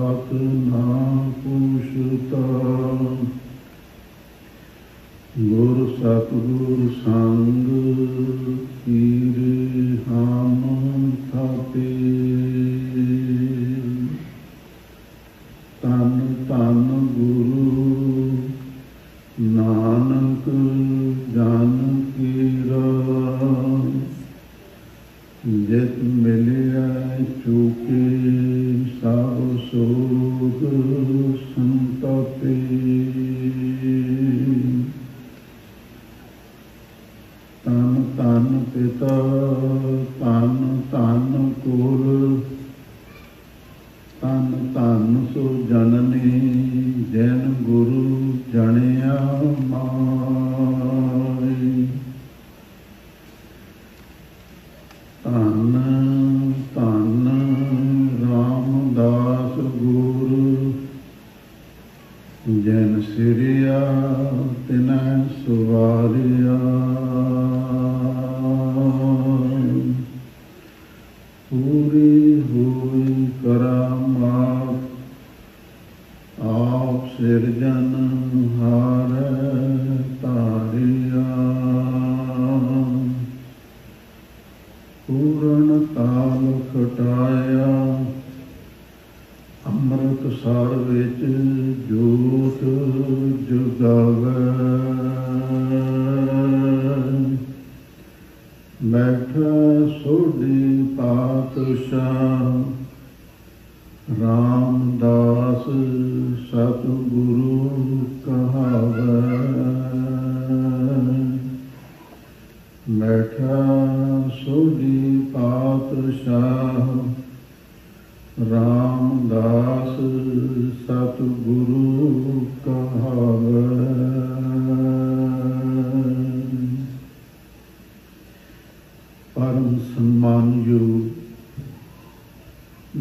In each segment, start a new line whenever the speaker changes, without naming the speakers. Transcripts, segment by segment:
बात ना पूछता। गुर सतगुर संग कीरे हम थापे। तन तन गुरु नानक जन कीरा। जित मिलिया चूके सब सोग संतापे। तन तन पिता तन तन कुल। तन तन सो जननी जैन गुरु जनिया माई। धन धन रामदास गुरु जैन सिरिया तिनै सुवारिया। पूरी हुई करामात आप सिरजन हार तारिया। पूर्ण काल खटाया अमृत सर विच जोत जगावे। बैठा सोढ़ी पातशाह रामदास सतगुरु कहावे। बैठा सोढ़ी पातशाह रामदास सतगुरु कहावे। परम सम्मानयोग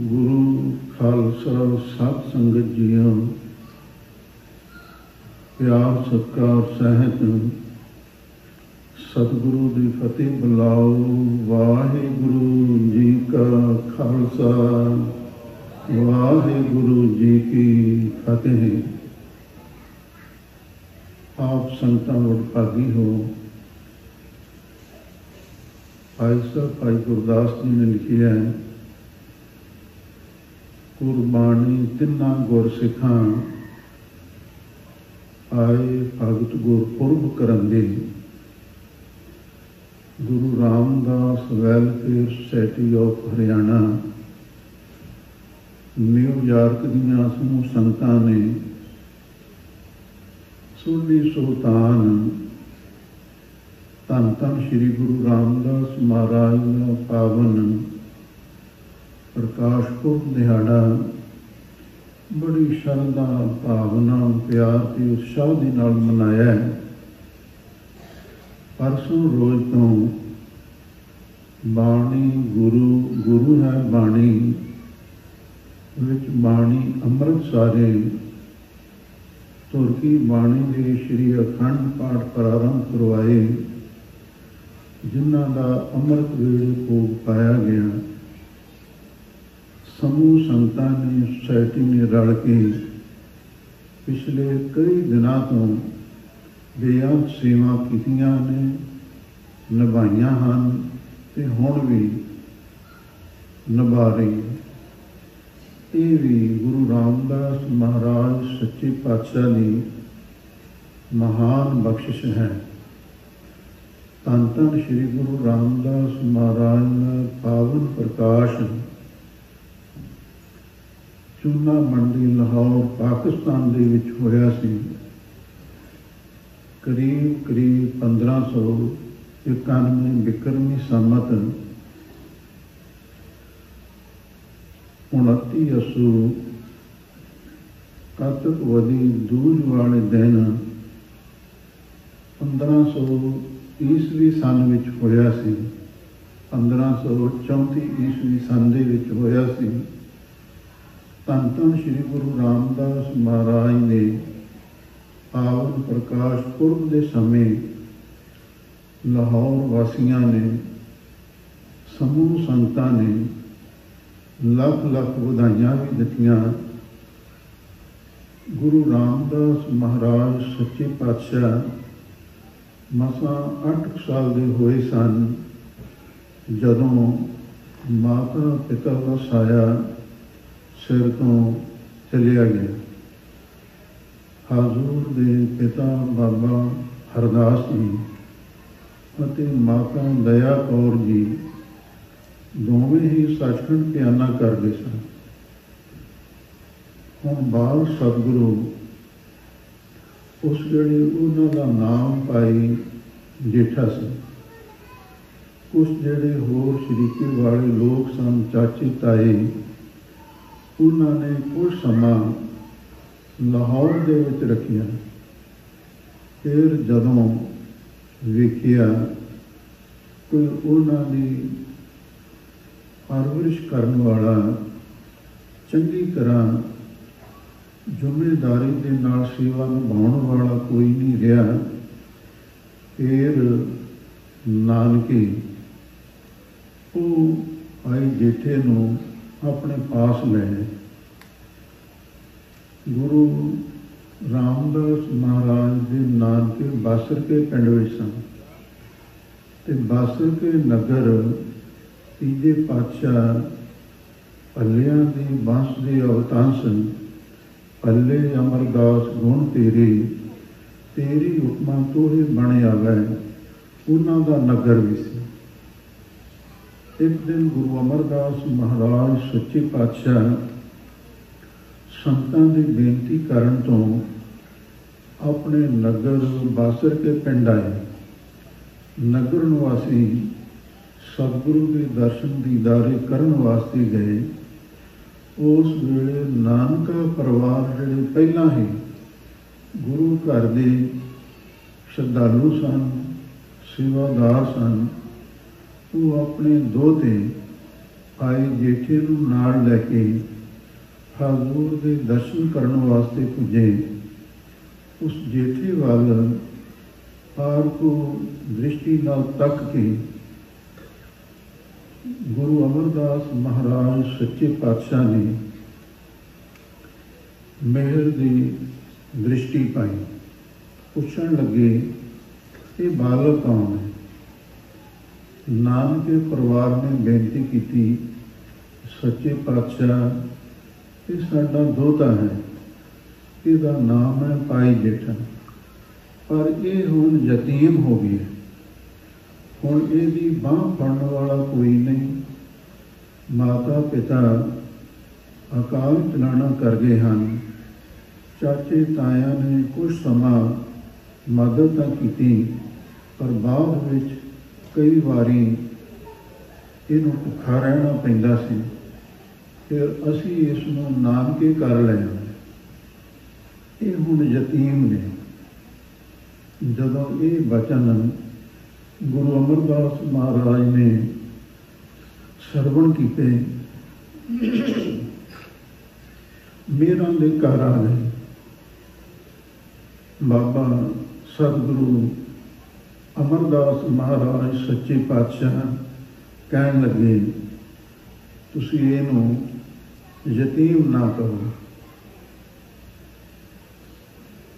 गुरु खालसा सत संगत जीओ। प्यार सत्कार सहित सतगुरु की फतेह बुलाओ। वाहिगुरु जी का खालसा वाहिगुरु जी की फतेह। आप संगतां वडभागी हो। भाई साहब भाई गुरदास जी ने लिखी है, कुरबानी तिन्ना गुरसिखां आए भगत गुरपुरब करंदे। Guru Ramdas welfare society of Haryana New York दीआं समूह संगतां ने सोढ़ी सुल्तान धन धन श्री गुरु रामदास महाराज का पावन प्रकाश पुरब दिहाड़ा बड़ी श्रद्धा भावना प्यार के उत्साह के नाल मनाया है। परसों रोज तो बाणी गुरु गुरु है बाणी विच बाणी अमृत सारे तुर्की बाणी के श्री अखंड पाठ प्रारंभ करवाए, जिन्हां दा अमृत वेले भोग पाया गया। समूह संगतां ने सोसाइटी ने रल के पिछले कई दिनों तो बेअंत सेवा कीतियां ने, निभाइयां हन ते हुण भी निभा रही। ये भी गुरु रामदास महाराज सच्चे पातशाह की महान बख्शिश है। धन धन श्री गुरु रामदास महाराज का पावन प्रकाश चूना मंडी लाहौर पाकिस्तान दे विच होया सी। करीब करीब 1591 बिक्रमी संमत 29 असू कातक वधी दूज वाले दिन 1500 ईसवी सन विच होया सी। 1534 ईसवी सन दे विच होया सी। धन धन श्री गुरु रामदास महाराज ने पावन प्रकाश पुरब के समय लाहौर वासियों ने समूह संगतां ने लख लख बधाइयां भी दित्तियां ਗੁਰੂ ਰਾਮਦਾਸ ਮਹਾਰਾਜ ਸੱਚੇ ਪਾਤਸ਼ਾਹ ਮਸਾਂ 8 ਸਾਲ ਦੇ ਹੋਏ ਸਨ ਜਦੋਂ ਮਾਤਾ ਪਿਤਾ ਦਾ ਸਾਇਆ ਸਿਰ ਤੋਂ ਚਲਿਆ ਗਿਆ। ਹਜ਼ੂਰ ਦੇ ਪਿਤਾ ਬਾਬਾ ਹਰਦਾਸ ਜੀ ਅਤੇ ਮਾਤਾ ਦਇਆ ਕੌਰ ਜੀ ਦੋਵੇਂ ਹੀ ਸੱਚਖੰਡ ਪਿਆਨਾ ਕਰਦੇ ਸਨ। ਹੁਣ ਬਾਲ ਸਤਿਗੁਰੂ ਉਸ ਵੇਲੇ ਉਹਨਾਂ ਦਾ ਨਾਮ ਭਾਈ ਜੇਠਾ ਸੀ। ਕੁਛ ਜਿਹੜੇ ਹੋਰ ਸ਼ਰੀਕੇ ਵਾਲੇ ਲੋਕ ਸਨ, ਚਾਚੇ ਤਾਏ, ਉਹਨਾਂ ਨੇ ਕੁਝ ਸਮਾਂ ਲਾਹੌਰ ਦੇ ਵਿੱਚ ਰੱਖਿਆ। ਫਿਰ ਜਦੋਂ ਵੇਖਿਆ ਕੋਈ ਉਹਨਾਂ ਦੀ ਪਰਵਰਿਸ਼ ਕਰਨ ਵਾਲਾ, ਚੰਗੀ ਤਰ੍ਹਾਂ ਜ਼ਿੰਮੇਦਾਰੀ ਦੇ ਨਾਲ ਸੇਵਾ ਨਿਭਾਉਣ ਵਾਲਾ ਕੋਈ ਨਹੀਂ ਰਿਹਾ, ਫਿਰ ਨਾਨਕੇ ਉਹ ਭਾਈ ਜੇਠੇ ਨੂੰ ਆਪਣੇ ਪਾਸ ਲੈ ਗਏ। ਗੁਰੂ ਰਾਮਦਾਸ ਮਹਾਰਾਜ ਦੇ ਨਾਨਕੇ ਬਾਸਰਕੇ ਪਿੰਡ ਵਿੱਚ ਸਨ ਅਤੇ ਬਾਸਰਕੇ ਨਗਰ ਤੀਜੇ ਪਾਤਸ਼ਾਹ ਭੱਲਿਆਂ ਦੀ ਬੰਸ ਦੇ ਅਵਤਾਰ ਸਨ। ਭੱਲੇ ਅਮਰਦਾਸ ਗੁਣ ਤੇਰੀ ਹੁਕਮਾਂ ਤੋਹੇ ਬਣ ਆਵੈ, ਉਹਨਾਂ ਦਾ ਨਗਰ ਵੀ ਸੀ। ਇੱਕ ਦਿਨ ਗੁਰੂ ਅਮਰਦਾਸ ਮਹਾਰਾਜ ਸੱਚੇ ਪਾਤਸ਼ਾਹ ਸੰਤਾਂ ਦੀ ਬੇਨਤੀ ਕਰਨ ਤੋਂ ਆਪਣੇ ਨਗਰ ਬਾਸਰਕੇ ਪਿੰਡ ਆਏ। ਨਗਰ ਨਿਵਾਸੀ ਸਤਿਗੁਰੂ ਦੇ ਦਰਸ਼ਨ ਦੀਦਾਰੇ ਕਰਨ ਵਾਸਤੇ ਗਏ। ਉਸ ਵੇਲੇ ਨਾਨਕਾ ਪਰਿਵਾਰ ਜਿਹੜੇ ਪਹਿਲਾਂ ਹੀ ਗੁਰੂ ਘਰ ਦੇ ਸ਼ਰਧਾਲੂ ਸਨ, ਸੇਵਾਦਾਰ ਸਨ, ਉਹ ਆਪਣੇ ਦੋਹਤੇ ਭਾਈ ਜੇਠੇ ਨੂੰ ਨਾਲ ਲੈ ਕੇ ਹਜ਼ੂਰ ਦੇ ਦਰਸ਼ਨ ਕਰਨ ਵਾਸਤੇ ਪੁੱਜੇ। ਉਸ ਜੇਠੇ ਵੱਲ ਆਰਕੋ ਦ੍ਰਿਸ਼ਟੀ ਨਾਲ ਤੱਕ ਕੇ ਗੁਰੂ ਅਮਰਦਾਸ ਮਹਾਰਾਜ ਸੱਚੇ ਪਾਤਸ਼ਾਹ ਨੇ ਮਿਹਰ ਦੀ ਦ੍ਰਿਸ਼ਟੀ ਪਾਈ। ਪੁੱਛਣ ਲੱਗੇ, ਇਹ ਬਾਲਕ ਕੌਣ ਹੈ? ਨਾਨਕੇ ਪਰਿਵਾਰ ਨੇ ਬੇਨਤੀ ਕੀਤੀ, ਸੱਚੇ ਪਾਤਸ਼ਾਹ ਇਹ ਸਾਡਾ ਦੋਹਤਾ ਹੈ, ਇਹਦਾ ਨਾਮ ਹੈ ਭਾਈ ਜੇਠਾ, ਪਰ ਇਹ ਹੁਣ ਯਤੀਮ ਹੋ ਗਿਆ। ਹੁਣ ਇਹਦੀ ਬਾਂਹ ਫੜਨ ਵਾਲਾ ਕੋਈ ਨਹੀਂ। ਮਾਤਾ ਪਿਤਾ ਅਕਾਲ ਚਲਾਣਾ ਕਰ ਗਏ ਹਨ। ਚਾਚੇ ਤਾਇਆਂ ਨੇ ਕੁਝ ਸਮਾਂ ਮਦਦ ਤਾਂ ਕੀਤੀ, ਪਰ ਬਾਅਦ ਵਿੱਚ ਕਈ ਵਾਰੀ ਇਹਨੂੰ ਭੁੱਖਾ ਰਹਿਣਾ ਪੈਂਦਾ ਸੀ। ਫਿਰ ਅਸੀਂ ਇਸ ਨੂੰ ਨਾਨਕੇ ਕਰ ਲਿਆ। ਇਹ ਹੁਣ ਯਤੀਮ ਨੇ। ਜਦੋਂ ਇਹ ਬਚਨ ਗੁਰੂ ਅਮਰਦਾਸ ਮਹਾਰਾਜ ਨੇ ਸਰਵਣ ਕੀਤੇ, ਮੇਰਾਂ ਦੇ ਘਰ ਆ ਗਏ। ਬਾਬਾ ਸਤਿਗੁਰੂ ਅਮਰਦਾਸ ਮਹਾਰਾਜ ਸੱਚੇ ਪਾਤਸ਼ਾਹ ਕਹਿਣ ਲੱਗੇ, ਤੁਸੀਂ ਇਹਨੂੰ ਯਤੀਮ ਨਾ ਕਰੋ।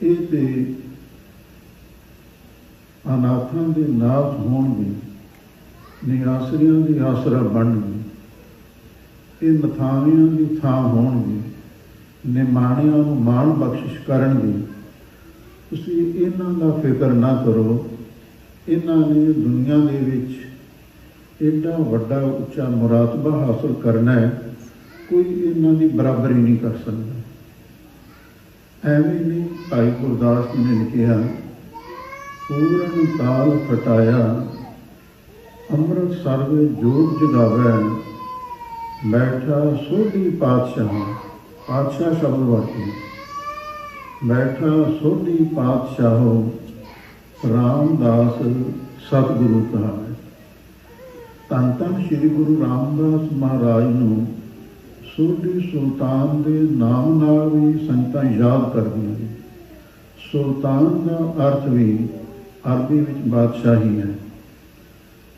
ਇਹ ਤੇ ਅਨਾਥਾਂ ਦੇ ਨਾਥ ਹੋਣਗੇ, ਨਿਆਸਰਿਆਂ ਦੀ ਆਸਰਾ ਬਣਨਗੇ। ਇਹ ਮਥਾਵਿਆਂ ਦੀ ਥਾਂ ਹੋਣਗੇ, ਨਿਮਾਣਿਆਂ ਨੂੰ ਮਾਣ ਬਖਸ਼ਿਸ਼ ਕਰਨਗੇ। ਤੁਸੀਂ ਇਹਨਾਂ ਦਾ ਫਿਕਰ ਨਾ ਕਰੋ। ਇਹਨਾਂ ਨੇ ਦੁਨੀਆ ਦੇ ਵਿੱਚ ਐਡਾ ਵੱਡਾ ਉੱਚਾ ਮੁਰਾਤਬਾ ਹਾਸਲ ਕਰਨਾ ਹੈ, ਕੋਈ ਇਹਨਾਂ ਦੀ ਬਰਾਬਰੀ ਨਹੀਂ ਕਰ ਸਕਦਾ। ਐਵੇਂ ਨਹੀਂ, ਭਾਈ ਗੁਰਦਾਸ ਜੀ ਨੇ ਲਿਖਿਆ, ਪੂਰਨ ਤਾਲ ਫਟਾਇਆ ਅੰਮ੍ਰਿਤ ਸਰਵੇ ਜੋਗ ਜਗਾਵੈ, ਬੈਠਾ ਸੋਢੀ ਪਾਤਸ਼ਾਹ ਸ਼ਬਦ ਵਾਕੀ, ਬੈਠਾ ਸੋਢੀ ਪਾਤਸ਼ਾਹੋ ਰਾਮਦਾਸ ਸਤਿਗੁਰੂ ਕਹਾਵੇ। ਧੰਨ ਧੰਨ ਸ਼੍ਰੀ ਗੁਰੂ ਰਾਮਦਾਸ ਮਹਾਰਾਜ ਨੂੰ ਸੋਢੀ ਸੁਲਤਾਨ ਦੇ ਨਾਮ ਨਾਲ ਵੀ ਸੰਗਤਾਂ ਯਾਦ ਕਰਦੀਆਂ ਨੇ। ਸੁਲਤਾਨ ਦਾ ਅਰਥ ਵੀ ਅਰਬੀ ਵਿੱਚ ਬਾਦਸ਼ਾਹੀ ਹੈ।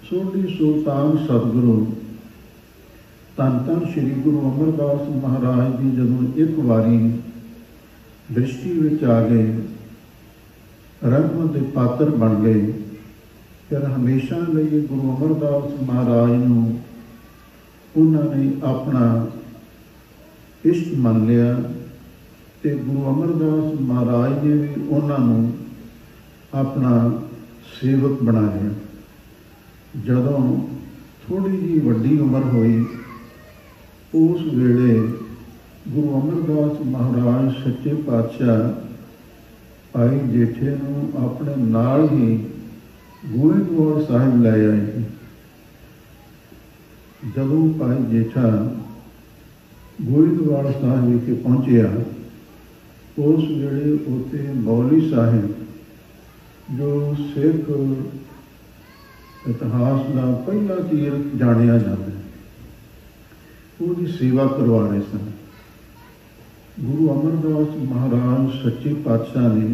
ਸੋਢੀ ਸੁਲਤਾਨ ਸਤਿਗੁਰੂ ਧੰਨ ਧੰਨ ਸ਼੍ਰੀ ਗੁਰੂ ਅਮਰਦਾਸ ਮਹਾਰਾਜ ਦੀ ਜਦੋਂ ਇੱਕ ਵਾਰੀ दृष्टि विच आ गए, रहमत के पात्र बन गए। फिर हमेशा लिए गुरु अमरदास महाराज नूं उन्होंने अपना इष्ट मान लिया ते गुरु अमरदास महाराज ने भी उन्होंने अपना सेवक बना लिया। जदों थोड़ी जी वड्डी उम्र हुई, उस वेले गुरु अमरदास महाराज सच्चे पातशाह भाई जेठे नूं अपने नाल ही गोविंदवाल साहिब लै आए। जदों भाई जेठा गोविंदवाल साहिब विखे पहुंचया, उस वेले उत्थे मौलवी साहिब जो सिख इतिहास का पहला तीर्थ जानिया जाता है, उसकी सेवा करवा रहे सन। गुरु अमरदास महाराज सच्चे पातशाह ने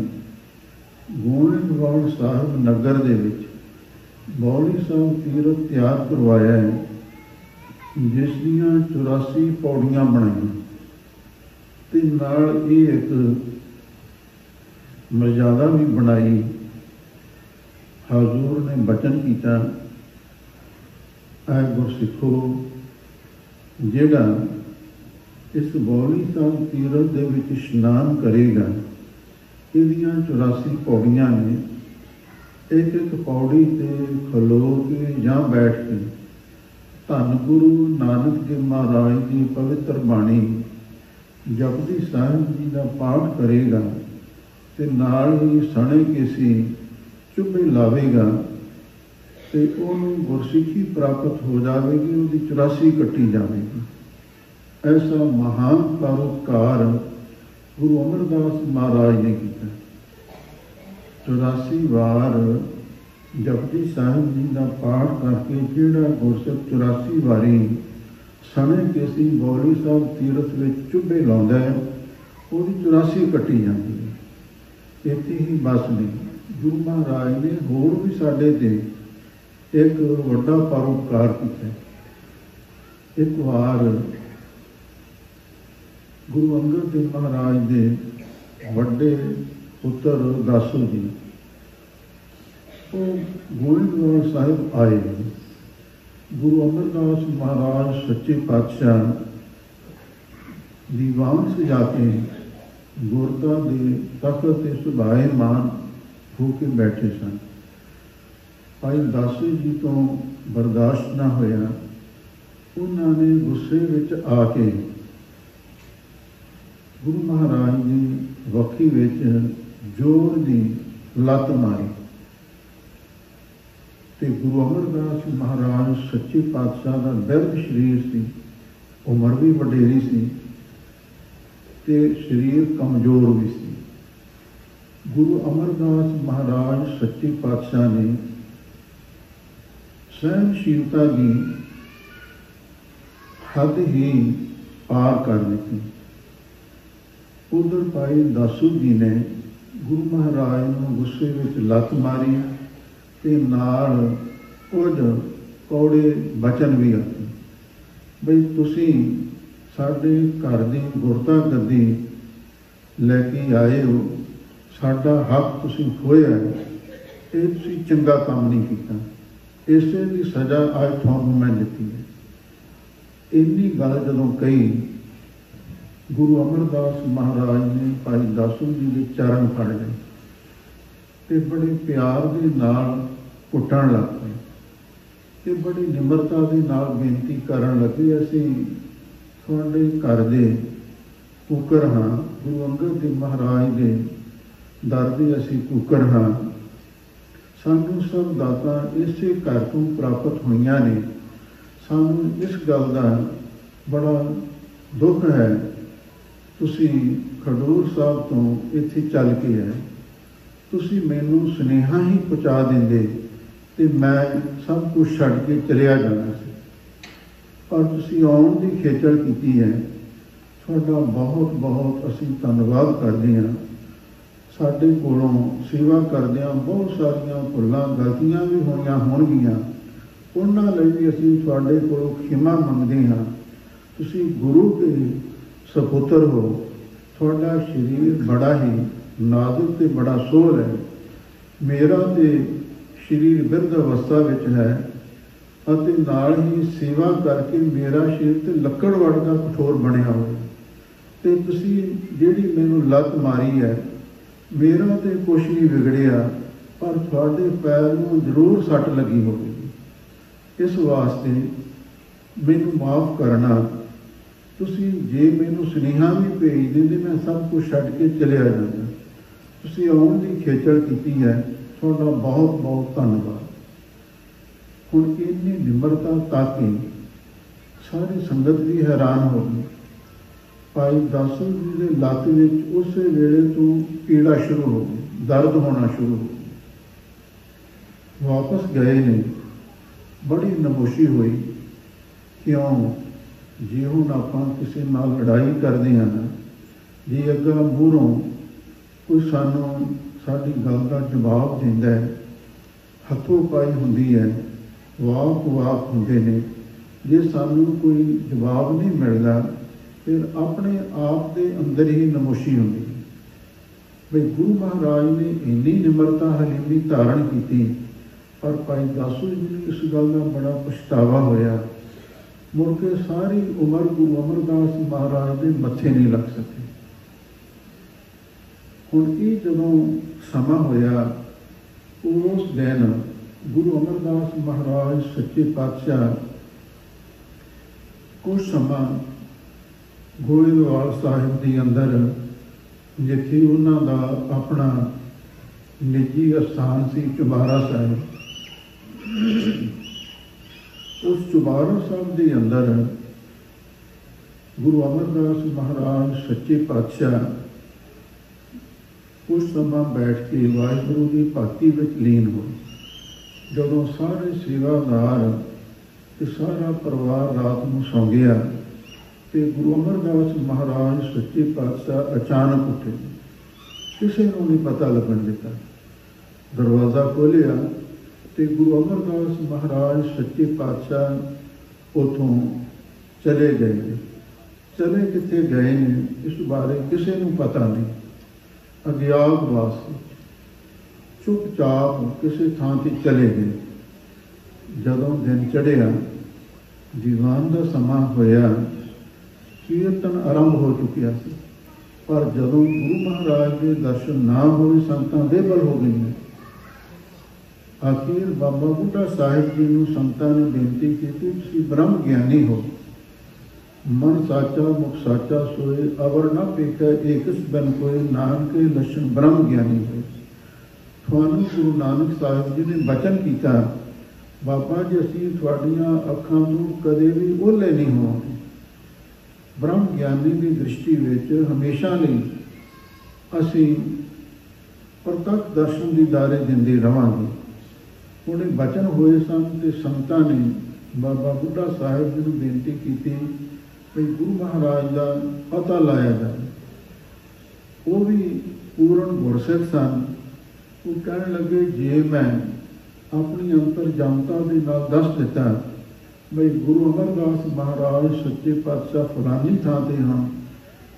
गोविंदवाल साहिब नगर दे विच मौलवी साहब तीर्थ तैयार करवाया है, जिस दियां 84 पौड़ियां बनाई ते नाल ये एक मर्यादा भी बनाई। हजूर ने बचन किया, ऐ गुरसिखो, जेड़ा इस मौलवी साहब तीरथ दे विच इशनान करेगा, इहदियां 84 पौड़ियां ने, एक एक पौड़ी ते खलो के या बैठ के धन गुरु नानक देव महाराज की पवित्र बाणी जपजी साहिब जी का पाठ करेगा ते नाल ही सने केसी चुप्पे लावेगा ते उन्होंने गुरसिखी प्राप्त हो जाएगी, उसकी 84 कट्टी जाएगी। ऐसा महान परोपकार गुरु अमरदास महाराज ने किया। 84 बार जपजी साहिब जी का पाठ करके जिहड़ा गुरसिख 84 बारी सने केसी मौलवी साहब तीरथ विच चुभे लाउंदा है, उसकी 84 कट्टी जाती है। इत्थे ही बस नहीं, गुरु महाराज ने होर भी साडे ते एक वड्डा परोपकार किया। एक बार गुरु अंगद देव महाराज के वड्डे पुत्र दासू जी वो गोविंदवाल साहिब आए। गुरु अमरदास महाराज सच्चे पातशाह दीवान सजा के गुरदा के तख्त ते सुभाएमान होके बैठे सन। भाई दासू जी तो बर्दाश्त ना होया, उन्होंने गुस्से विच आके गुरु महाराज की वक्खी विच जोर दी लत मारी ते गुरु अमरदास महाराज सच्चे पातशाह का बिरध शरीर सी, उम्र भी वडेरी सी ते शरीर कमजोर भी सी। गुरु अमरदास महाराज सच्चे पातशाह ने सहनशीलता की हद ही पार कर दी। उधर भाई दासू जी ने गुरु महाराज को गुस्से में लत मारी ते नाल कुछ कौड़े बचन भी आते, बई तुसी साडे घर दी गुरता गद्दी लैके आए हो, साडा हक तुसी खोया है, ये तुसी चंगा काम नहीं किया, इसे की सज़ा अज तुहानूं मैं दित्ती है। इन्नी गल जदों कही, गुरु अमरदास महाराज ने भाई दासू जी के चरण फड़ लए ते बड़े प्यार के नाल घुटण लग पे ते बड़ी निमरता के नाल बेनती करन लगे, असीं तुहाडे घर दे कुकर हाँ, गुरु अंगद देव महाराज के दर दे असीं कुकर हाँ, सानू सब दातां इसे घर तो प्राप्त होईयां ने, सानू इस गल का बड़ा दुख है, तुसी खडूर साहब तो इत्थे चल के है, तुसी मैनू सुनेहा ही पहुँचा देंदे ते मैं सब कुछ छड्ड के चलिया जाना सी, पर तुसी आउण दी खेचल कीती है, तुहाडा बहुत बहुत असीं धन्नवाद करदे हां। साडे कोलों सेवा करदिआं बहुत सारियां भुल्लां गलतियां भी होईयां होणगीआं, उन्हां लई भी असीं तुहाडे कोलों खिमा मंगदे हां। तुसी गुरु के सपुत्र हो, ਤੁਹਾਡਾ ਸਰੀਰ ਬੜਾ ਹੀ ਨਾਜ਼ੁਕ ਤੇ ਬੜਾ ਸੋਹਲ ਹੈ। ਮੇਰਾ ਤੇ ਸਰੀਰ ਬਿਰਧ ਅਵਸਥਾ ਵਿੱਚ ਹੈ ਅਤੇ ਨਾਲ ਹੀ ਸੇਵਾ ਕਰਕੇ ਮੇਰਾ ਸਰੀਰ ਤੇ ਲੱਕੜ ਵਰਗਾ ਕਠੋਰ ਬਣਿਆ ਹੋਇਆ। ਤੇ ਤੁਸੀਂ ਜਿਹੜੀ ਮੈਨੂੰ ਲੱਤ ਮਾਰੀ ਹੈ, ਮੇਰਾ ਤੇ ਕੁਛ ਨਹੀਂ ਵਿਗੜਿਆ, ਪਰ ਤੁਹਾਡੇ ਪੈਰ ਨੂੰ ਜ਼ਰੂਰ ਸੱਟ ਲੱਗੀ ਹੋਵੇਗੀ। ਇਸ ਵਾਸਤੇ ਮੈਨੂੰ ਮਾਫ਼ ਕਰਨਾ। ਤੁਸੀਂ ਜੇ ਮੈਨੂੰ ਸੁਨੇਹਾ ਵੀ ਭੇਜ ਦਿੰਦੇ, ਮੈਂ ਸਭ ਕੁਝ ਛੱਡ ਕੇ ਚਲਿਆ ਜਾਂਦਾ। ਤੁਸੀਂ ਆਉਣ ਦੀ ਖੇਚਲ ਕੀਤੀ ਹੈ, ਤੁਹਾਡਾ ਬਹੁਤ ਬਹੁਤ ਧੰਨਵਾਦ। ਹੁਣ ਇੰਨੀ ਨਿਮਰਤਾ ਤਾਕੀ ਸਾਰੀ ਸੰਗਤ ਵੀ ਹੈਰਾਨ ਹੋ ਗਈ। ਭਾਈ ਦਾਸੂ ਜੀ ਦੇ ਲੱਤ ਵਿੱਚ ਉਸੇ ਵੇਲੇ ਤੋਂ ਪੀੜਾ ਸ਼ੁਰੂ ਹੋ ਗਈ, ਦਰਦ ਹੋਣਾ ਸ਼ੁਰੂ ਹੋ ਗਈ। ਵਾਪਸ ਗਏ ਨੇ, ਬੜੀ ਨਮੋਸ਼ੀ ਹੋਈ। ਕਿਉਂ? ਜੇ ਹੁਣ ਆਪਾਂ ਕਿਸੇ ਨਾਲ ਲੜਾਈ ਕਰਦੇ ਹਾਂ ਨਾ, ਜੇ ਅੱਗਾ ਮੂਹਰੋਂ ਕੋਈ ਸਾਨੂੰ ਸਾਡੀ ਗੱਲ ਦਾ ਜਵਾਬ ਦਿੰਦਾ ਹੈ, ਹੱਥੋਂ ਪਾਈ ਹੁੰਦੀ ਹੈ, ਵਾਕ ਹੁੰਦੇ ਨੇ, ਜੇ ਸਾਨੂੰ ਕੋਈ ਜਵਾਬ ਨਹੀਂ ਮਿਲਦਾ, ਫਿਰ ਆਪਣੇ ਆਪ ਦੇ ਅੰਦਰ ਹੀ ਨਮੋਸ਼ੀ ਹੁੰਦੀ ਹੈ। ਬਈ ਗੁਰੂ ਮਹਾਰਾਜ ਨੇ ਇੰਨੀ ਨਿਮਰਤਾ ਹਲੀਮੀ ਧਾਰਨ ਕੀਤੀ, ਪਰ ਭਾਈ ਦਾਸੂ ਜੀ ਨੂੰ ਇਸ ਗੱਲ ਦਾ ਬੜਾ ਪਛਤਾਵਾ ਹੋਇਆ। ਮੁੜ ਕੇ ਸਾਰੀ ਉਮਰ ਗੁਰੂ ਅਮਰਦਾਸ ਮਹਾਰਾਜ ਦੇ ਮੱਥੇ ਨਹੀਂ ਲੱਗ ਸਕੇ। ਹੁਣ ਇਹ ਜਦੋਂ ਸਮਾਂ ਹੋਇਆ, ਉਸ ਦਿਨ ਗੁਰੂ ਅਮਰਦਾਸ ਮਹਾਰਾਜ ਸੱਚੇ ਪਾਤਸ਼ਾਹ ਕੁਝ ਸਮਾਂ ਗੋਇੰਦਵਾਲ ਸਾਹਿਬ ਦੇ ਅੰਦਰ, ਜਿੱਥੇ ਉਹਨਾਂ ਦਾ ਆਪਣਾ ਨਿੱਜੀ ਅਸਥਾਨ ਸੀ, ਚੁਬਾਰਾ ਸਾਹਿਬ, ਉਸ ਚੁਬਾਰਾ ਸਾਹਿਬ ਦੇ ਅੰਦਰ ਗੁਰੂ ਅਮਰਦਾਸ ਮਹਾਰਾਜ ਸੱਚੇ ਪਾਤਸ਼ਾਹ ਕੁਝ ਸਮਾਂ ਬੈਠ ਕੇ ਵਾਹਿਗੁਰੂ ਦੀ ਭਗਤੀ ਵਿੱਚ ਲੀਨ ਹੋਏ। ਜਦੋਂ ਸਾਰੇ ਸੇਵਾਦਾਰ ਤੇ ਸਾਰਾ ਪਰਿਵਾਰ ਰਾਤ ਨੂੰ ਸੌਂ ਗਿਆ ਤੇ ਗੁਰੂ ਅਮਰਦਾਸ ਮਹਾਰਾਜ ਸੱਚੇ ਪਾਤਸ਼ਾਹ ਅਚਾਨਕ ਉੱਠੇ। ਕਿਸੇ ਨੂੰ ਨਹੀਂ ਪਤਾ ਲੱਗਣ ਦਿੱਤਾ। ਦਰਵਾਜ਼ਾ ਖੋਲ੍ਹਿਆ ਤੇ ਗੁਰੂ ਅਮਰਦਾਸ ਮਹਾਰਾਜ ਸੱਚੇ ਪਾਤਸ਼ਾਹ ਉੱਥੋਂ ਚਲੇ ਗਏ। ਚਲੇ ਕਿੱਥੇ ਗਏ ਨੇ, ਇਸ ਬਾਰੇ ਕਿਸੇ ਨੂੰ ਪਤਾ ਨਹੀਂ। ਅਗਿਆਤਵਾਸ ਚੁੱਪਚਾਪ ਕਿਸੇ ਥਾਂ 'ਤੇ ਚਲੇ ਗਏ। ਜਦੋਂ ਦਿਨ ਚੜ੍ਹਿਆ, ਦੀਵਾਨ ਦਾ ਸਮਾਂ ਹੋਇਆ, ਕੀਰਤਨ ਆਰੰਭ ਹੋ ਚੁੱਕਿਆ ਸੀ, ਪਰ ਜਦੋਂ ਗੁਰੂ ਮਹਾਰਾਜ ਦੇ ਦਰਸ਼ਨ ਨਾ ਹੋਏ, ਸੰਗਤਾਂ ਬੇਬਲ ਹੋ ਗਈਆਂ। ਆਖਿਰ ਬਾਬਾ ਬੁੱਢਾ ਸਾਹਿਬ ਜੀ ਨੂੰ ਸੰਗਤਾਂ ਨੇ ਬੇਨਤੀ ਕੀਤੀ, ਤੁਸੀਂ ਬ੍ਰਹਮ ਗਿਆਨੀ ਹੋ। ਮਨ ਸਾਚਾ ਮੁਖ ਸਾਚਾ ਸੋਏ, ਅਵਰ ਨਾ ਪੇਖੈ ਏਕਸ ਬਨ ਕੋਏ, ਨਾਨਕੇ ਲੱਛਣ ਬ੍ਰਹਮ ਗਿਆਨੀ ਹੋਏ। ਤੁਹਾਨੂੰ ਗੁਰੂ ਨਾਨਕ ਸਾਹਿਬ ਜੀ ਨੇ ਬਚਨ ਕੀਤਾ, ਬਾਬਾ ਜੀ ਅਸੀਂ ਤੁਹਾਡੀਆਂ ਅੱਖਾਂ ਤੋਂ ਕਦੇ ਵੀ ਓਹਲੇ ਨਹੀਂ ਹੋਵਾਂਗੇ। ਬ੍ਰਹਮ ਗਿਆਨੀ ਦੀ ਦ੍ਰਿਸ਼ਟੀ ਵਿੱਚ ਹਮੇਸ਼ਾ ਲਈ ਅਸੀਂ ਪ੍ਰਤੱਖ ਦਰਸ਼ਨ ਦੀ ਦਾਰੇ ਦਿੰਦੇ ਰਹਾਂਗੇ। ਹੁਣ ਇਹ ਬਚਨ ਹੋਏ ਸਨ ਤੇ ਸੰਗਤਾਂ ਨੇ ਬਾਬਾ ਬੁੱਢਾ ਸਾਹਿਬ ਜੀ ਨੂੰ ਬੇਨਤੀ ਕੀਤੀ ਵੀ ਗੁਰੂ ਮਹਾਰਾਜ ਦਾ ਪਤਾ ਲਾਇਆ ਜਾਵੇ। ਉਹ ਵੀ ਪੂਰਨ ਗੁਰਸਿੱਖ ਸਨ। ਉਹ ਕਹਿਣ ਲੱਗੇ, ਜੇ ਮੈਂ ਆਪਣੀ ਅੰਤਰਜਾਮਤਾ ਦੇ ਨਾਲ ਦੱਸ ਦਿੱਤਾ ਬਈ ਗੁਰੂ ਅਮਰਦਾਸ ਮਹਾਰਾਜ ਸੱਚੇ ਪਾਤਸ਼ਾਹ ਫਲਾਨੀ ਥਾਂ 'ਤੇ ਹਾਂ,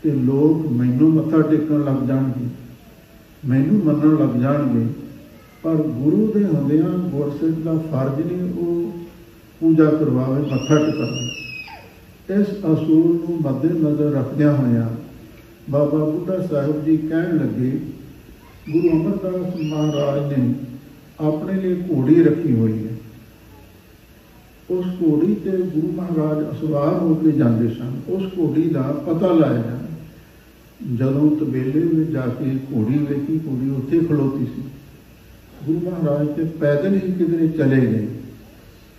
ਤੇ ਲੋਕ ਮੈਨੂੰ ਮੱਥਾ ਟੇਕਣ ਲੱਗ ਜਾਣਗੇ, ਮੈਨੂੰ ਮੰਨਣ ਲੱਗ ਜਾਣਗੇ, ਪਰ ਗੁਰੂ ਦੇ ਹੁੰਦਿਆਂ ਗੁਰਸਿੱਖ ਦਾ ਫਰਜ਼ ਨਹੀਂ ਉਹ ਪੂਜਾ ਕਰਵਾਵੇ, ਮੱਥਾ ਟੇਕਾਵੇ। ਇਸ ਅਸੂਲ ਨੂੰ ਮੱਦੇ ਨਜ਼ਰ ਰੱਖਦਿਆਂ ਹੋਇਆਂ ਬਾਬਾ ਬੁੱਢਾ ਸਾਹਿਬ ਜੀ ਕਹਿਣ ਲੱਗੇ, ਗੁਰੂ ਅਮਰਦਾਸ ਮਹਾਰਾਜ ਨੇ ਆਪਣੇ ਲਈ ਘੋੜੀ ਰੱਖੀ ਹੋਈ ਹੈ। ਉਸ ਘੋੜੀ 'ਤੇ ਗੁਰੂ ਮਹਾਰਾਜ ਅਸਵਾਰ ਹੋ ਕੇ ਜਾਂਦੇ ਸਨ। ਉਸ ਘੋੜੀ ਦਾ ਪਤਾ ਲਾਇਆ ਜਾਵੇ। ਜਦੋਂ ਤਬੇਲੇ ਵਿੱਚ ਜਾ ਕੇ ਘੋੜੀ ਵੇਖੀ, ਘੋੜੀ ਉੱਥੇ ਖਲੋਤੀ ਸੀ। ਗੁਰੂ ਮਹਾਰਾਜ ਤੇ ਪੈਦਲ ਹੀ ਕਿਧਰੇ ਚਲੇ ਗਏ।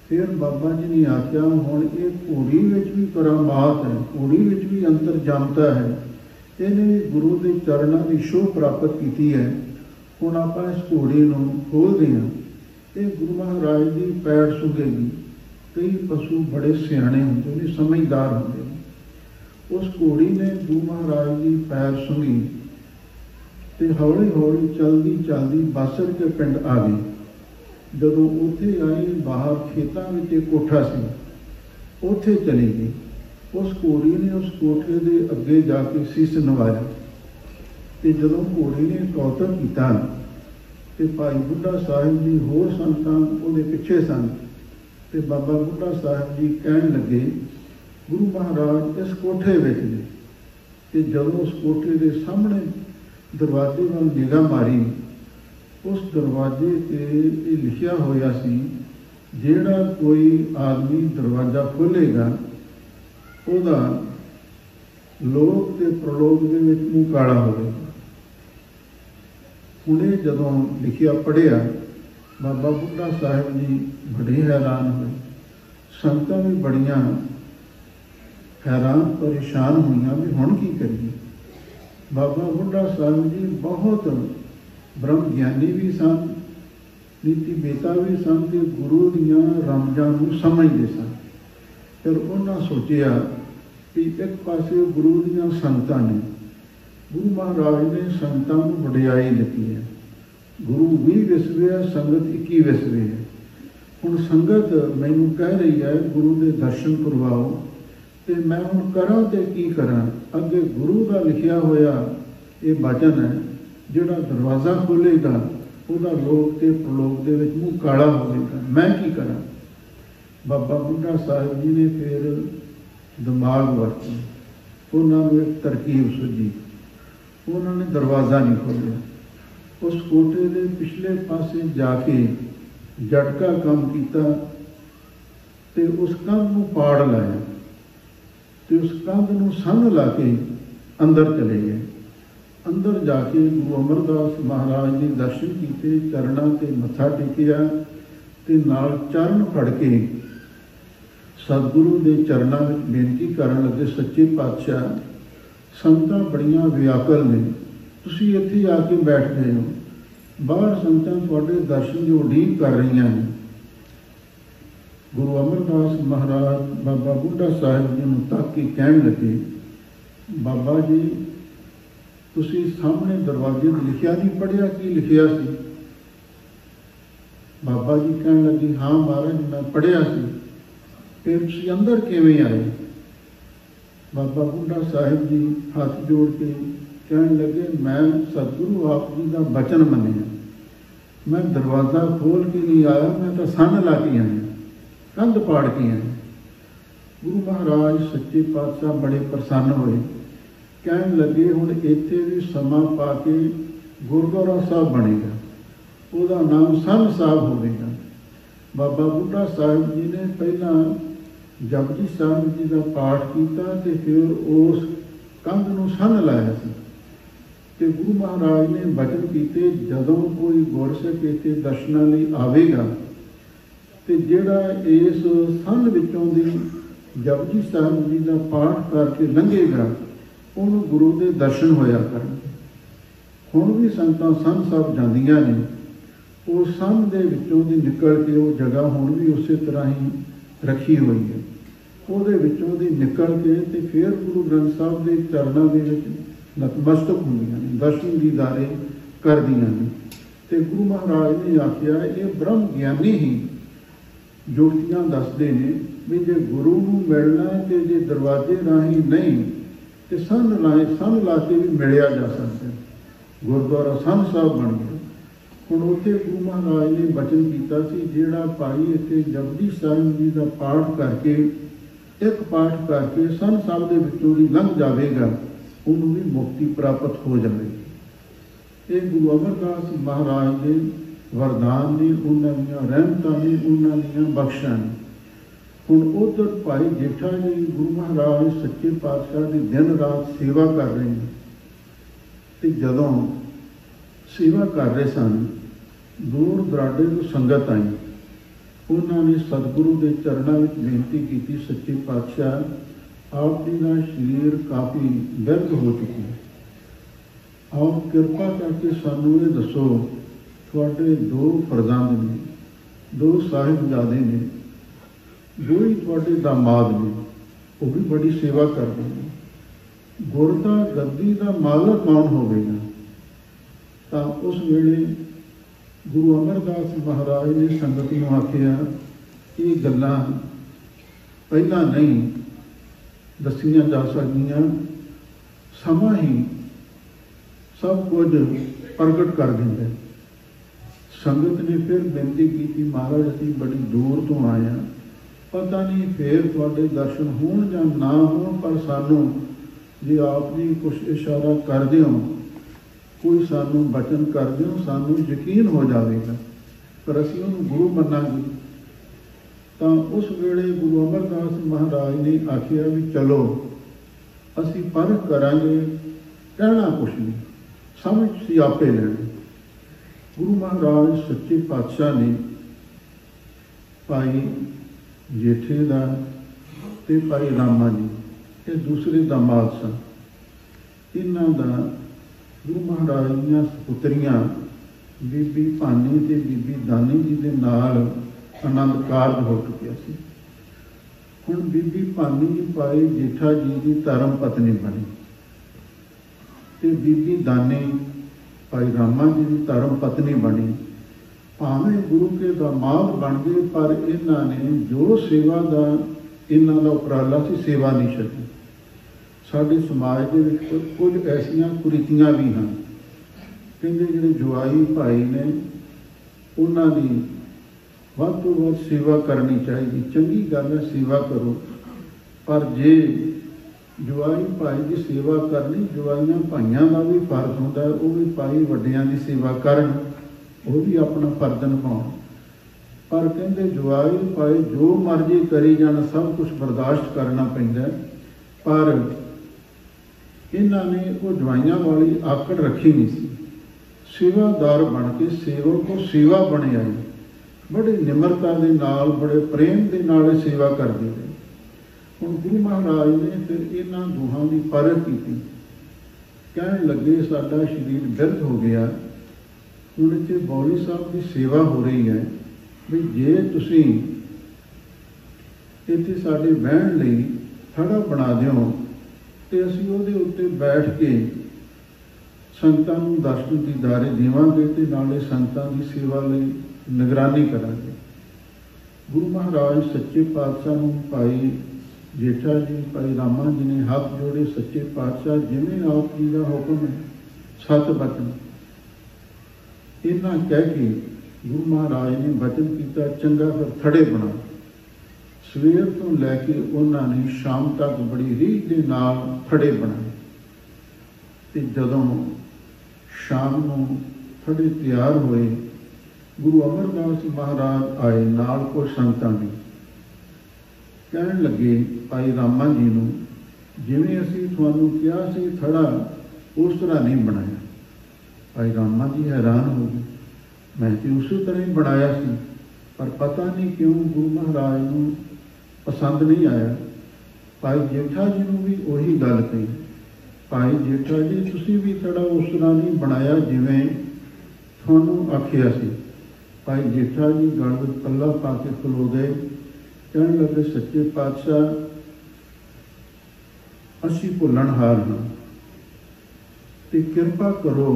ਫਿਰ ਬਾਬਾ ਜੀ ਨੇ ਆਖਿਆ, ਹੁਣ ਇਹ ਘੋੜੀ ਵਿੱਚ ਵੀ ਕਰਾਮਾਤ ਹੈ, ਘੋੜੀ ਵਿੱਚ ਵੀ ਅੰਤਰਜਾਮਤਾ ਹੈ, ਇਹਨੇ ਵੀ ਗੁਰੂ ਦੇ ਚਰਨਾਂ ਦੀ ਸ਼ੋਭ ਪ੍ਰਾਪਤ ਕੀਤੀ ਹੈ। ਹੁਣ ਆਪਾਂ ਇਸ ਘੋੜੀ ਨੂੰ ਖੋਲ੍ਹਦੇ ਹਾਂ, ਇਹ ਗੁਰੂ ਮਹਾਰਾਜ ਦੀ ਪੈੜ ਸੁੰਘੇਗੀ। ਕਈ ਪਸ਼ੂ ਬੜੇ ਸਿਆਣੇ ਹੁੰਦੇ ਨੇ, ਸਮਝਦਾਰ ਹੁੰਦੇ ਨੇ। ਉਸ ਘੋੜੀ ਨੇ ਗੁਰੂ ਮਹਾਰਾਜ ਦੀ ਪੈਰ ਸੁੰਘੀ ਤੇ ਹੌਲੀ ਹੌਲੀ ਚਲਦੀ ਚਲਦੀ ਬਾਸਰ ਕੇ ਪਿੰਡ ਆ ਗਈ। ਜਦੋਂ ਉੱਥੇ ਆਈ, ਬਾਹਰ ਖੇਤਾਂ ਵਿੱਚ ਇੱਕ ਕੋਠਾ ਸੀ, ਉੱਥੇ ਚਲੀ ਗਈ। ਉਸ ਘੋੜੀ ਨੇ ਉਸ ਕੋਠੇ ਦੇ ਅੱਗੇ ਜਾ ਕੇ ਸੀਸ ਨਵਾਇਆ ਤੇ ਜਦੋਂ ਘੋੜੇ ਨੇ ਕੌਤਕ ਕੀਤਾ ਤੇ ਭਾਈ ਬੁੱਢਾ ਸਾਹਿਬ ਜੀ ਹੋਰ ਸੰਤਾਂ ਉਹਦੇ ਪਿੱਛੇ ਸਨ ਤੇ ਬਾਬਾ ਬੁੱਢਾ ਸਾਹਿਬ ਜੀ ਕਹਿਣ ਲੱਗੇ, ਗੁਰੂ ਮਹਾਰਾਜ ਇਸ ਕੋਠੇ ਵਿੱਚ ਨੇ। ਤੇ ਜਦੋਂ ਉਸ ਕੋਠੇ ਦੇ ਸਾਹਮਣੇ ਦਰਵਾਜ਼ੇ ਵੱਲ ਨਿਗਾਹ ਮਾਰੀ, ਉਸ ਦਰਵਾਜ਼ੇ 'ਤੇ ਇਹ ਲਿਖਿਆ ਹੋਇਆ ਸੀ, ਜਿਹੜਾ ਕੋਈ ਆਦਮੀ ਦਰਵਾਜ਼ਾ ਖੋਲ੍ਹੇਗਾ ਉਹਦਾ ਲੋਕ ਤੇ ਪ੍ਰਲੋਕ ਦੇ ਵਿੱਚ ਮੂੰਹ ਕਾਲਾ ਹੋਵੇਗਾ। ਉਹਨੇ ਜਦੋਂ ਲਿਖਿਆ ਪੜ੍ਹਿਆ, ਬਾਬਾ ਬੁੱਢਾ ਸਾਹਿਬ ਜੀ ਬੜੇ ਹੈਰਾਨ ਹੋਏ। ਸੰਗਤਾਂ ਵੀ ਬੜੀਆਂ ਹੈਰਾਨ ਪਰੇਸ਼ਾਨ ਹੋਈਆਂ ਵੀ ਹੁਣ ਕੀ ਕਰੀਏ। ਬਾਬਾ ਬੁੱਢਾ ਸਾਹਿਬ ਜੀ ਬਹੁਤ ਬ੍ਰਹਮ ਗਿਆਨੀ ਵੀ ਸਨ, ਨੀਤੀ ਬੇਤਾ ਵੀ ਸਨ ਤੇ ਗੁਰੂ ਦੀਆਂ ਰਮਜ਼ਾਂ ਨੂੰ ਸਮਝਦੇ ਸਨ। ਫਿਰ ਉਹਨਾਂ ਸੋਚਿਆ ਕਿ ਇੱਕ ਪਾਸੇ ਗੁਰੂ ਦੀਆਂ ਸੰਗਤਾਂ ਨੇ, ਗੁਰੂ ਮਹਾਰਾਜ ਨੇ ਸੰਗਤਾਂ ਨੂੰ ਵਡਿਆਈ ਦਿੱਤੀ ਹੈ। ਗੁਰੂ 20 ਵਿਸਵੇ ਹੈ, ਸੰਗਤ 21 ਵਿਸਵੇ ਹੈ। ਹੁਣ ਸੰਗਤ ਮੈਨੂੰ ਕਹਿ ਰਹੀ ਹੈ ਗੁਰੂ ਦੇ ਦਰਸ਼ਨ ਕਰਵਾਓ, ਤੇ ਮੈਂ ਹੁਣ ਕਰਾਂ ਤੇ ਕੀ ਕਰਾਂ। ਅੱਗੇ ਗੁਰੂ ਦਾ ਲਿਖਿਆ ਹੋਇਆ ਇਹ ਬਚਨ ਹੈ, ਜਿਹੜਾ ਦਰਵਾਜ਼ਾ ਖੋਲ੍ਹੇਗਾ ਉਹਦਾ ਲੋਕ ਤੇ ਪ੍ਰਲੋਕ ਦੇ ਵਿੱਚ ਮੂੰਹ ਕਾਲਾ ਹੋਵੇਗਾ, ਮੈਂ ਕੀ ਕਰਾਂ। ਬਾਬਾ ਬੁੱਢਾ ਸਾਹਿਬ ਜੀ ਨੇ ਫਿਰ ਦਿਮਾਗ ਵਰਤਿਆ, ਉਹਨਾਂ ਨੂੰ ਇੱਕ ਤਰਕੀਬ ਸੁਝੀ। ਉਹਨਾਂ ਨੇ ਦਰਵਾਜ਼ਾ ਨਹੀਂ ਖੋਲ੍ਹਿਆ, ਉਸ ਕੋਠੇ ਦੇ ਪਿਛਲੇ ਪਾਸੇ ਜਾ ਕੇ ਝਟਕਾ ਕੰਮ ਕੀਤਾ ਤੇ ਉਸ ਕੰਧ ਨੂੰ ਪਾੜ ਲਾਇਆ ਤੇ ਉਸ ਕੰਧ ਨੂੰ ਸੰਨ ਲਾ ਕੇ ਅੰਦਰ ਚਲੇ ਗਏ। ਅੰਦਰ ਜਾ ਕੇ ਗੁਰੂ ਅਮਰਦਾਸ ਮਹਾਰਾਜ ਦੇ ਦਰਸ਼ਨ ਕੀਤੇ, ਚਰਨਾਂ 'ਤੇ ਮੱਥਾ ਟੇਕਿਆ ਤੇ ਨਾਲ ਚਰਨ ਫੜ ਕੇ ਸਤਿਗੁਰੂ ਦੇ ਚਰਨਾਂ ਵਿੱਚ ਬੇਨਤੀ ਕਰਨ ਲੱਗੇ, ਸੱਚੇ ਪਾਤਸ਼ਾਹ ਸੰਗਤਾਂ ਬੜੀਆਂ ਵਿਆਕਲ ਨੇ, ਤੁਸੀਂ ਇੱਥੇ ਆ ਕੇ ਬੈਠ ਗਏ ਹੋ, ਬਾਹਰ ਸੰਗਤਾਂ ਤੁਹਾਡੇ ਦਰਸ਼ਨ ਦੀ ਉਡੀਕ ਕਰ ਰਹੀਆਂ ਨੇ। ਗੁਰੂ ਅਮਰਦਾਸ ਮਹਾਰਾਜ ਬਾਬਾ ਬੁੱਢਾ ਸਾਹਿਬ ਜੀ ਨੂੰ ਤੱਕ ਕੇ ਕਹਿਣ ਲੱਗੇ, ਬਾਬਾ ਜੀ ਤੁਸੀਂ ਸਾਹਮਣੇ ਦਰਵਾਜ਼ੇ 'ਤੇ ਲਿਖਿਆ ਨਹੀਂ ਪੜ੍ਹਿਆ, ਕੀ ਲਿਖਿਆ ਸੀ? ਬਾਬਾ ਜੀ ਕਹਿਣ ਲੱਗੇ, ਹਾਂ ਮਹਾਰਾਜ ਮੈਂ ਪੜ੍ਹਿਆ ਸੀ। ਫਿਰ ਤੁਸੀਂ ਅੰਦਰ ਕਿਵੇਂ ਆਏ? ਬਾਬਾ ਬੁੱਢਾ ਸਾਹਿਬ ਜੀ ਹੱਥ ਜੋੜ ਕੇ ਕਹਿਣ ਲੱਗੇ, ਮੈਂ ਸਤਿਗੁਰੂ ਆਪ ਜੀ ਦਾ ਬਚਨ ਮੰਨਿਆ, ਮੈਂ ਦਰਵਾਜ਼ਾ ਖੋਲ੍ਹ ਕੇ ਨਹੀਂ ਆਇਆ, ਮੈਂ ਤਾਂ ਸੰਨ ਲਾ ਕੇ ਆਇਆ, ਕੰਧ ਪਾੜ ਕੇ ਆਇਆ। ਗੁਰੂ ਮਹਾਰਾਜ ਸੱਚੇ ਪਾਤਸ਼ਾਹ ਬੜੇ ਪ੍ਰਸੰਨ ਹੋਏ, ਕਹਿਣ ਲੱਗੇ ਹੁਣ ਇੱਥੇ ਵੀ ਸਮਾਂ ਪਾ ਕੇ ਗੁਰਦੁਆਰਾ ਸਾਹਿਬ ਬਣੇਗਾ, ਉਹਦਾ ਨਾਮ ਸੰਨ ਸਾਹਿਬ ਹੋਵੇਗਾ। ਬਾਬਾ ਬੁੱਢਾ ਸਾਹਿਬ ਜੀ ਨੇ ਪਹਿਲਾਂ ਜਪਜੀ ਸਾਹਿਬ ਜੀ ਦਾ ਪਾਠ ਕੀਤਾ ਤੇ ਫਿਰ ਉਸ ਕੰਧ ਨੂੰ ਸੰਨ ਲਾਇਆ ਸੀ। ਤੇ ਗੁਰੂ ਮਹਾਰਾਜ ਨੇ ਬਚਨ ਕੀਤੇ, ਜਦੋਂ ਕੋਈ ਗੁਰਸਿੱਖ ਇੱਥੇ ਦਰਸ਼ਨਾਂ ਲਈ ਆਵੇਗਾ ਤੇ ਜਿਹੜਾ ਇਸ ਸੰਨ ਵਿੱਚੋਂ ਦੀ ਜਪਜੀ ਸਾਹਿਬ ਜੀ ਦਾ ਪਾਠ ਕਰਕੇ ਲੰਘੇਗਾ ਉਹਨੂੰ ਗੁਰੂ ਦੇ ਦਰਸ਼ਨ ਹੋਇਆ ਕਰਨਗੇ। ਹੁਣ ਵੀ ਸੰਗਤਾਂ ਸੰਨ ਸਾਹਿਬ ਜਾਂਦੀਆਂ ਨੇ, ਉਹ ਸੰਨ ਦੇ ਵਿੱਚੋਂ ਦੀ ਨਿਕਲ ਕੇ ਉਹ ਜਗ੍ਹਾ ਹੁਣ ਵੀ ਉਸੇ ਤਰ੍ਹਾਂ ਹੀ ਰੱਖੀ ਹੋਈ ਹੈ, ਉਹਦੇ ਵਿੱਚੋਂ ਦੀ ਨਿਕਲ ਕੇ ਤੇ ਫਿਰ ਗੁਰੂ ਗ੍ਰੰਥ ਸਾਹਿਬ ਦੇ ਚਰਨਾਂ ਦੇ ਵਿੱਚ ਨਤਮਸਤਕ ਹੁੰਦੀਆਂ ਨੇ, ਦਰਸ਼ਨ ਦੀਦਾਰੇ ਕਰਦੀਆਂ ਨੇ। ਤੇ ਗੁਰੂ ਮਹਾਰਾਜ ਨੇ ਆਖਿਆ, ਇਹ ਬ੍ਰਹਮ ਗਿਆਨੀ ਹੀ ਜੋਤੀਆਂ ਦੱਸਦੇ ਨੇ ਵੀ ਜੇ ਗੁਰੂ ਨੂੰ ਮਿਲਣਾ ਤੇ ਜੇ ਦਰਵਾਜ਼ੇ ਰਾਹੀਂ ਨਹੀਂ ਤੇ ਸੰਨ ਲਾ ਕੇ ਵੀ ਮਿਲਿਆ ਜਾ ਸਕਦਾ। ਗੁਰਦੁਆਰਾ ਸੰਨ ਸਾਹਿਬ ਬਣ ਗਿਆ। ਹੁਣ ਉੱਥੇ ਗੁਰੂ ਮਹਾਰਾਜ ਨੇ ਬਚਨ ਕੀਤਾ ਸੀ, ਜਿਹੜਾ ਭਾਈ ਇੱਥੇ ਜਪਜੀ ਸਾਹਿਬ ਜੀ ਦਾ ਪਾਠ ਕਰਕੇ, ਇੱਕ ਪਾਠ ਕਰਕੇ ਸੰਨ ਸਾਹਿਬ ਦੇ ਵਿੱਚੋਂ ਦੀ ਲੰਘ ਜਾਵੇਗਾ, ਉਹਨੂੰ ਵੀ ਮੁਕਤੀ ਪ੍ਰਾਪਤ ਹੋ ਜਾਵੇਗੀ। ਇਹ ਗੁਰੂ ਅਮਰਦਾਸ ਮਹਾਰਾਜ ਦੇ ਵਰਦਾਨ ਨੇ, ਉਹਨਾਂ ਦੀਆਂ ਰਹਿਮਤਾਂ ਨੇ, ਉਹਨਾਂ ਦੀਆਂ ਬਖਸ਼ਾਂ ਨੇ। ਹੁਣ ਉੱਧਰ ਭਾਈ ਜੇਠਾ ਜੀ ਗੁਰੂ ਮਹਾਰਾਜ ਸੱਚੇ ਪਾਤਸ਼ਾਹ ਦੀ ਦਿਨ ਰਾਤ ਸੇਵਾ ਕਰ ਰਹੇ ਨੇ। ਤੇ ਜਦੋਂ ਸੇਵਾ ਕਰ ਰਹੇ ਸਨ, ਦੂਰ ਦਰਾਡੇ ਤੋਂ ਸੰਗਤ ਆਈ। ਉਹਨਾਂ ਨੇ ਸਤਿਗੁਰੂ ਦੇ ਚਰਨਾਂ ਵਿੱਚ ਬੇਨਤੀ ਕੀਤੀ, ਸੱਚੇ ਪਾਤਸ਼ਾਹ ਆਪ ਜੀ ਦਾ ਸਰੀਰ ਕਾਫੀ ਦਰਦ ਹੋ ਚੁੱਕੀ ਹੈ, ਆਪ ਕਿਰਪਾ ਕਰਕੇ ਸਾਨੂੰ ਇਹ ਦੱਸੋ, ਤੁਹਾਡੇ 2 ਫਰਜ਼ੰਦ ਨੇ, 2 ਸਾਹਿਬਜ਼ਾਦੇ ਨੇ, 2 ਹੀ ਤੁਹਾਡੇ ਦਾਮਾਦ ਨੇ, ਉਹ ਵੀ ਬੜੀ ਸੇਵਾ ਕਰਦੇ ਨੇ, ਗੁਰਦਾ ਗੱਦੀ ਦਾ ਮਾਲਕ ਕੌਣ ਹੋਵੇਗਾ? ਤਾਂ ਉਸ ਵੇਲੇ ਗੁਰੂ ਅਮਰਦਾਸ ਮਹਾਰਾਜ ਨੇ ਸੰਗਤ ਨੂੰ ਆਖਿਆ, ਇਹ ਗੱਲਾਂ ਪਹਿਲਾਂ ਨਹੀਂ ਦੱਸੀਆਂ ਜਾ ਸਕਦੀਆਂ, ਸਮਾਂ ਹੀ सब कुछ प्रगट कर देंगे। संगत ने फिर बेनती की, महाराज असीं बड़ी दूर तो आए हैं, पता नहीं फिर तुहाडे दर्शन होण जां ना होण, पर सानू जे आप जी कुछ इशारा कर दिओ, कोई सानू बचन कर दिओ, सानू यकीन हो जाएगा, पर असीं उहनूं गुरु मन्नांगे। तां उस वेले गुरु अमरदास महाराज ने आखिया भी चलो असीं परख करांगे, कहना कुछ नहीं, समझ सी आपे लैणी। गुरु महाराज सच्चे पातशाह ने भाई जेठे दा ते भाई रामा जी, ये दूसरे दामाद सन, इन्हां दा गुरु महाराज दीआं सपुत्रियां बीबी भानी ते बीबी दानी जी दे नाल आनंद कारज हो चुकिया सी। हुण बीबी भानी जी भाई जेठा जी की धर्म पत्नी बनी ते बीबी दानी भाई रामा जी की धर्म पत्नी बनी। भावें गुरु के दामाद बन गए, पर इन्हां ने जो सेवा का इन्हां दा उपराला सी, सेवा नहीं छड्डी। साडे समाज दे विच कुछ ऐसियां कुरीतियां भी हैं, कहंदे जिहड़े जवाई भाई ने उन्हां दी वध तो वध सेवा करनी चाहिए। चंगी गल है, सेवा करो, पर जे जवाई भाई की सेवा करनी, जवाइयां भाइयों का भी फर्ज होता है, वो भी भाई वड्डियां की सेवा करन, वो भी अपना फर्ज निभाउण। पर कहते जवाई भाई जो मर्जी करी जाना, सब कुछ बर्दाश्त करना पैंदा, पर इन्हां ने वो जवाइयां वाली आकड़ रखी नहीं सी। सेवादार बन के सेवक को सेवा बने आई, बड़ी निमरता के नाल, बड़े प्रेम के नाल सेवा करते रहे। हुण गुरु महाराज ने फिर इन्हां दोहां की परख की, कहण लगे साडा शरीर बिरध हो गया, हुण इत्थे बौली साहब की सेवा हो रही है, भी जे तुसीं इत्थे साडे बहण लई थड़ा बना दिओ ते असीं उहदे उत्ते बैठ के संगतां नूं दर्शन दीदारे देवांगे ते नाले संगतां की सेवा लई निगरानी करांगे। गुरु महाराज सच्चे पातशाह नूं भाई जेठा जी भाई रामा जी ने हाथ जोड़े, सच्चे पातशाह जिवें आप जी का हुक्म है, सत बचन इन्हां कह के गुरु महाराज ने बचन किया, चंगा फिर थड़े बना। सवेर तो लैके उन्होंने शाम तक बड़ी रीझ के नाल थड़े बनाए, ते जदों शाम नूं थड़े तैयार होए, गुरु अमरदास महाराज आए नाल को संगतां भी कहण लगे भाई रामा जी नूं, जिवें असीं तुहानूं कहा सी थड़ा उस तरह नहीं बनाया। भाई रामा जी हैरान हो गए, मैं तो उस तरह ही बनाया सी, पर पता नहीं क्यों गुरु महाराज नूं पसंद नहीं आया। भाई जेठा जी नूं भी उही गल कही, भाई जेठा जी तुसीं भी थड़ा उस तरह नहीं बनाया जिवें तुहानूं आखिया सी। भाई जेठा जी गल विच पल्ला पा के खलो गए, कहण लगे सच्चे पातशाह असीं भुलणहार हां, ते किरपा करो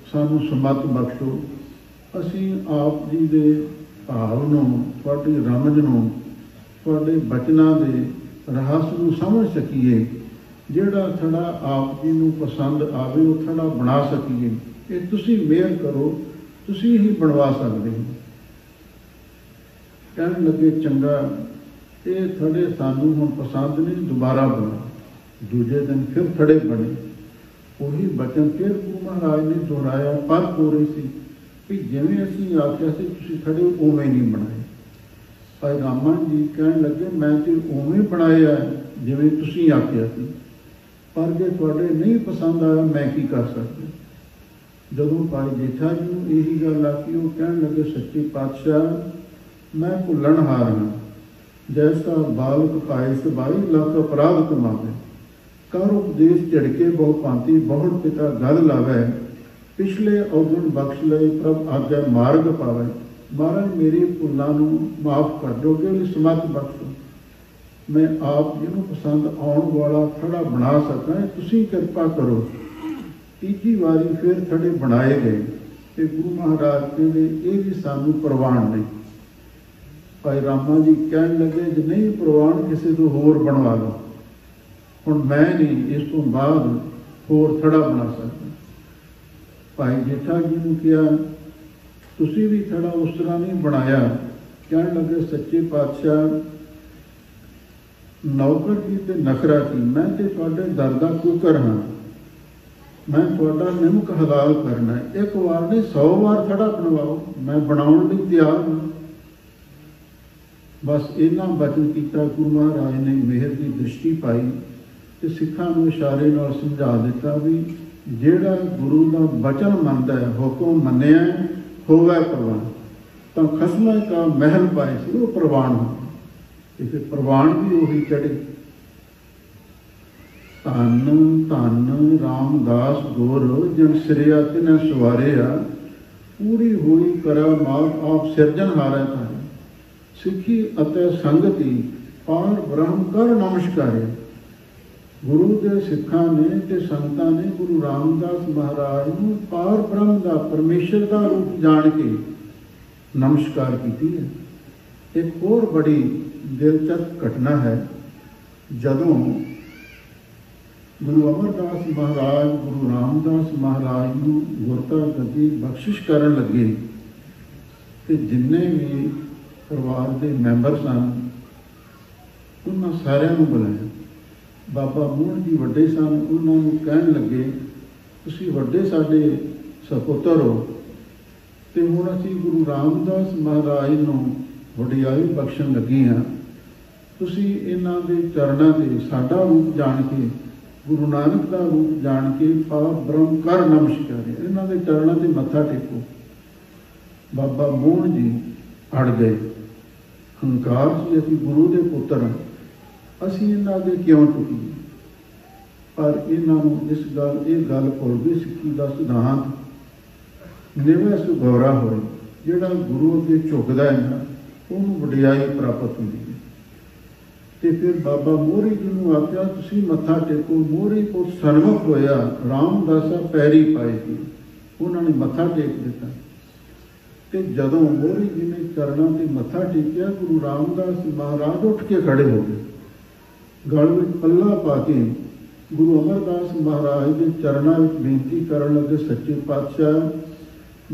सानूं समत बख्शो, असीं आप जी दे भाव नूं, तुहाडी रमज नूं, तुहाडे बचनां दे रहस नूं समझ सकीए, जिहड़ा थड़ा आप जी नूं पसंद आवे वो थड़ा बना सकीए। ये तुसीं मेहर करो, तुसीं ही बनवा सकदे हो। कहण लगे चंगा, ये थड़े सानूं हुण पसंद नहीं, दोबारा बना। दूजे दिन फिर थड़े बने, वही बचन फिर गुरु महाराज ने दोहराया, पर हो रही सी कि जिवें असीं आख्या सी तुसीं थड़े उवें नहीं बनाए। भाई रामा जी कहण लगे मैं तो उवें बनाया जिवें तुसीं आख्या सी, पर जे तुहाडे नहीं पसंद आया मैं की कर सकदा। जदों भाई जेठा जी नूं यही गल आखी, वो कहण लगे सच्चे पातशाह मैं भुलणहार हां, जैसा बालक पाए सबाई लख अपराध कमावे, कर उपदेश झड़के बहु भांति बहुड़ पिता गल लावै, पिछले अवगुण बख्श लए प्रभ आगे मार्ग पावे। महाराज मेरी भुलां नूं माफ़ कर दो, कि समत बख्शो, मैं आप जिन्हों पसंद आउण वाला थड़ा बना सकां, तुसीं किरपा करो। तीजी वारी फिर थड़े बनाए गए, ते गुरु महाराज कहंदे ये भी सानूं प्रवान नहीं। भाई रामा जी कहण लगे जे नहीं प्रवान किसी तो होर बनवा लो, हुण मैं नहीं इस तो बाद होर थड़ा बना सकदा। भाई जेठा जी ने कहा तुसी भी थोड़ा उस तरह नहीं बनाया। कहने लगे सच्चे पातशाह नौकर की ते नखरा की, मैं तो तुहाडे दर दा कुकर हाँ, मैं तुहाडा निमक हलाल करना है। एक बार नहीं 100 बार थड़ा बनवाओ, मैं बनाउण लई तैयार हाँ। बस इन्ना बचन किया। गुरु महाराज ने मेहर की दृष्टि पाई तो सिखां नूं इशारे नाल समझा दिता भी जिहड़ा गुरु का बचन मनदा है, हुक्म मन्निया होवे प्रवान, तो खसमा का महल पाए सी वो प्रवान हो, फिर प्रवान भी उही चढ़े। धन धन रामदास गुर जन सिरिया तिन्हें सवारिया, पूरी हुई करा माप आप सिरजनहारा था। सिखी अते संगति पार ब्रह्म कर नमस्कारे। गुरु के सिखा ने ते संगतां ने गुरु रामदास महाराज नूं पार ब्रह्म का परमेश्वर का रूप जान के नमस्कार की है। एक और बड़ी दिलचस्प घटना है, जदों गुरु अमरदास महाराज गुरु रामदास महाराज नूं गुरता गद्दी बख्शिश करन लगे ते जिन्ने भी परिवार के मैंबर सन उन्होंने सारिਆਂ ਨੂੰ बुलाया। बाबा मोहन जी वड्डे सन, उन्होंने कहन लगे तुसीं वड्डे साडे सपुत्र हो ते हुण असीं गुरु रामदास महाराज नूं वडियाई बख्शण लगे हाँ। तुसीं इन्हां दे चरणां ते साडा रूप जान के गुरु नानक का रूप जान के पार ब्रह्म कर नमस्कार, इन्हां दे चरणां ते मत्था टेको। बाबा मोहन जी अड़ गए। हंकार से असीं गुरु के पुत्र हाँ, असीं इन्हां दे क्यों टुकीए। पर इन्हां नूं इस गल भुल गई सिक्खी का सिद्धांत निवे सुगौरा होए, जिहड़ा गुरु अगे झुकदा है ना उहनूं वडियाई प्राप्त हुंदी है। ते फिर बाबा मोहरी जी नूं आख्या तुसीं मत्था टेको। मोहरी पुत सन्मुख होया, रामदासा पैरी पाए सी, उन्होंने मत्था टेक दिता। ते जदों मोहरी जी ने चरणों से मत्था टेकिया, गुरु रामदास महाराज उठ के खड़े हो गए। गल में पल्ला पा के गुरु अमरदास महाराज के चरणों में बेनती करन लगे, सच्चे पातशाह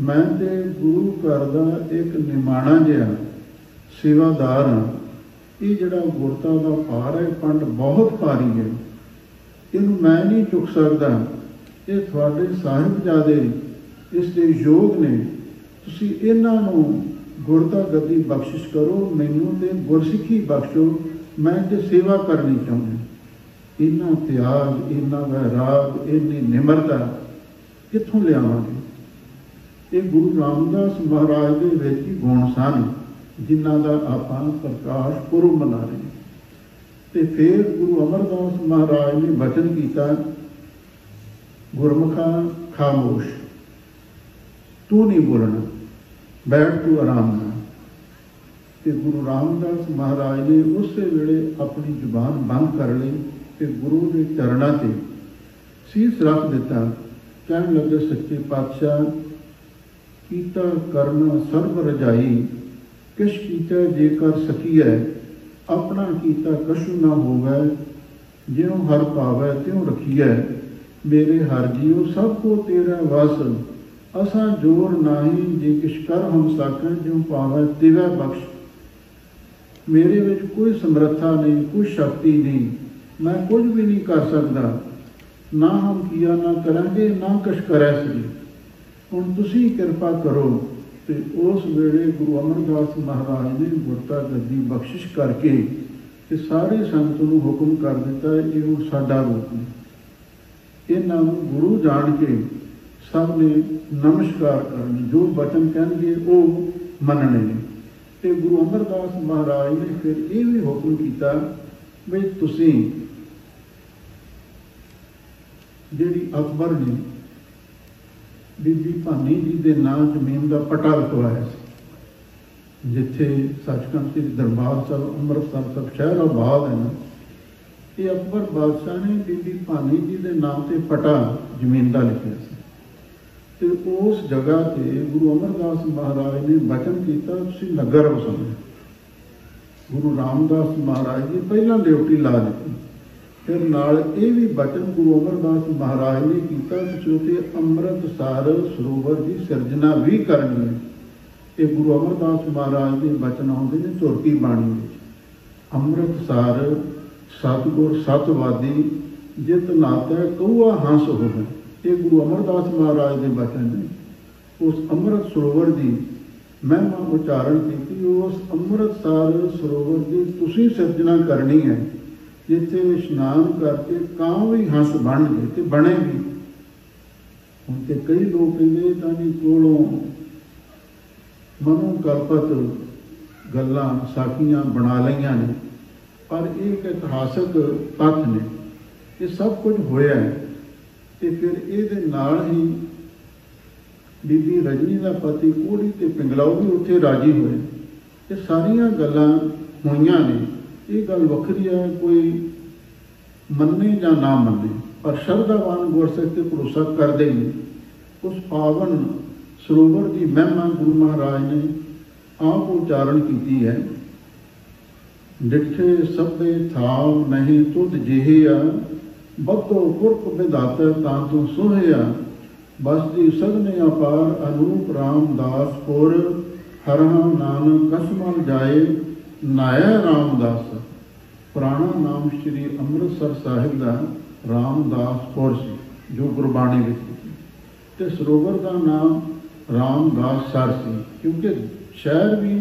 मैं ते गुरु घर का एक निमाणा जिहा सेवादार हाँ। ये जिहड़ा गुरता का भार है पंड बहुत भारी है, इनू मैं नहीं चुक सकता। ये थोड़े साहिबजादे इसके योग ने, तुसीं इन्हां नूं गुरता गद्दी बख्शिश करो, मैनूं ते गुरसिੱਖੀ बख्शो, मैं ते सेवा करनी चाहुंदा। इन्ना त्याग, इन्ना वैराग, इन्नी निमरता कित्थों लियावांगे। ये गुरु रामदास महाराज दे विच ही गुण सन जिन्हां दा आपां प्रकाश पुरब मना रहे। ते फिर गुरु अमरदास महाराज ने वचन किया, गुरमुखा खामोश, तू नहीं बोलना, बैठ तू आराम ना। ते गुरु रामदास महाराज ने उस वेले अपनी जुबान बंद कर ली ते गुरु के चरणों से शीस रख दिता। कहने लगे सच्चे पातशाह कीता करना सर्व रजाई, किश कीता जे कर सकीए, अपना कीता कशु ना होवै, ज्यों हर पावै त्यों रखीए। मेरे हर जीव सबको तेरा वस, असा जोर नाही जे किश कर हम साकें, ज्यों पावै तिवै बख्श। मेरे विच कोई समर्था नहीं, कोई शक्ति नहीं, मैं कुछ भी नहीं कर सकता, ना हम किया ना करांगे, ना कुछ करै सके। हुण तुसीं किरपा करो। तो उस वेले गुरु अमरदास महाराज ने गुरता गद्दी बख्शिश करके ते सारे संगत नूं हुक्म कर दिता, ये हुण साडा रूप ने। इन्हां नूं गुरु जान के सब ने नमस्कार करने, जो वचन कहेंगे वो मनने ने। ते गुरु अमरदास महाराज ने फिर ये भी हुक्म किया भी तुसीं जिहड़ी अकबर ने बीबी भानी जी के नाम जमीन का पटा लिखवाया, जिथे सचखंड श्री दरबार साहब अमृतसर साहब शहराबाद है ना, ये अकबर बादशाह ने बीबी भानी जी के नाम से पटा जमीन का लिखा। तो उस जगह से गुरु अमरदास महाराज ने वचन किया तुसीं नगर वसाओ। गुरु रामदास महाराज जी पहला ड्यूटी ला दी, फिर नाल ये भी बचन गुरु अमरदास महाराज ने किया कि उसे अमृतसर सरोवर की सिरजना भी करनी है। ये गुरु अमरदास महाराज के बचन आते हैं तुरकी बाणी में, अमृतसर सतगुर सतवादी जित नाता कौआ हंस होवे। ये गुरु अमरदास महाराज के बचन ने। उस अमृत सरोवर की महिमा उच्चारण की, उस अमृतसर सरोवर की तुसी सिरजना करनी है जिथे इशनान करके कां भी हंस बन गए तो बने भी। हम तो कई लोग कहते तानी कोलों मनोकल्पित गल्लां साखियां बना लईयां ने, पर एक इतिहासक तत्थ ने। ये सब कुछ होया है तो फिर ये नाल ही बीबी रजनी का पति कोड़ी ते पिंगलाओ भी उत्थे राजी होए। ये सारियां गल्लां होईयां ने। ये गल वखरी है, कोई मन्ने या ना मन्ने, पर श्रद्धावान गुरसिख ते भरोसा करते हैं। उस पावन सरोवर की महिमा गुरु महाराज ने आप उच्चारण की है। डिठे सभे थाव नहीं तुद जिहिया, बद्धो पुरख विधाता तां तू सोहिया। बसदी सगने अपार अनूप रामदास पुर, हरहा नानक कसमल जाए नाया रामदास। पुराना नाम श्री अमृतसर साहिब का रामदासपुर से जो गुरबाणी में ते सरोवर का नाम रामदास सर से, क्योंकि शहर भी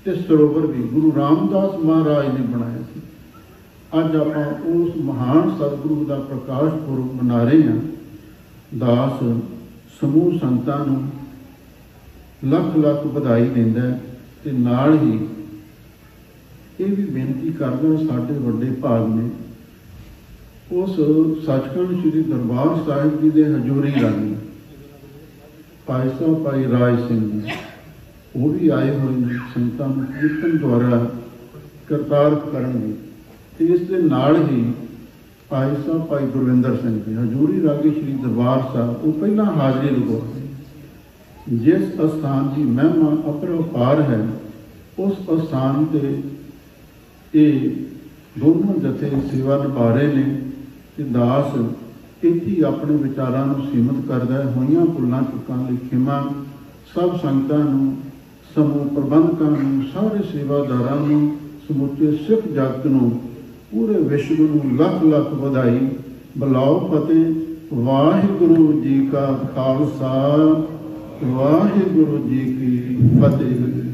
ते सरोवर भी गुरु रामदास महाराज ने बनाया सी। अज आप उस महान सतगुरु का प्रकाश पुरब मना रहे हैं। दास समूह संतां नूं लख लख बधाई दिंदा ते नाल ही ये भी बेनती करदा साडे वड्डे भाग ने उस सचखंड श्री दरबार साहिब जी के हजूरी रागी भाई साहब भाई राज सिंह जी, वो भी आए हुए हैं संतां नूं कीर्तन द्वारा करतारत करनगे। ते इस दे नाल ही भाई साहब भाई गुरविंदर सिंह जी हजूरी रागी श्री दरबार साहब वो पहला हाजरी लगा। जिस स्थान की महिमा अपरंपार है उस स्थान से ये दोनों जथे सेवा निभा रहे हैं। कि दास इत्थे अपने विचारों को सीमित करता है। होइयां भुल्लां चुकां लई खिमा सब संगतां नूं, समूह प्रबंधकां नूं, सारे सेवादारां नूं, समुचे सिख जगत नूं, पूरे विश्व नूं लख लख बधाई। बुलाओ फतेह। वाहिगुरू जी का खालसा, वाहिगुरू जी की फतेह।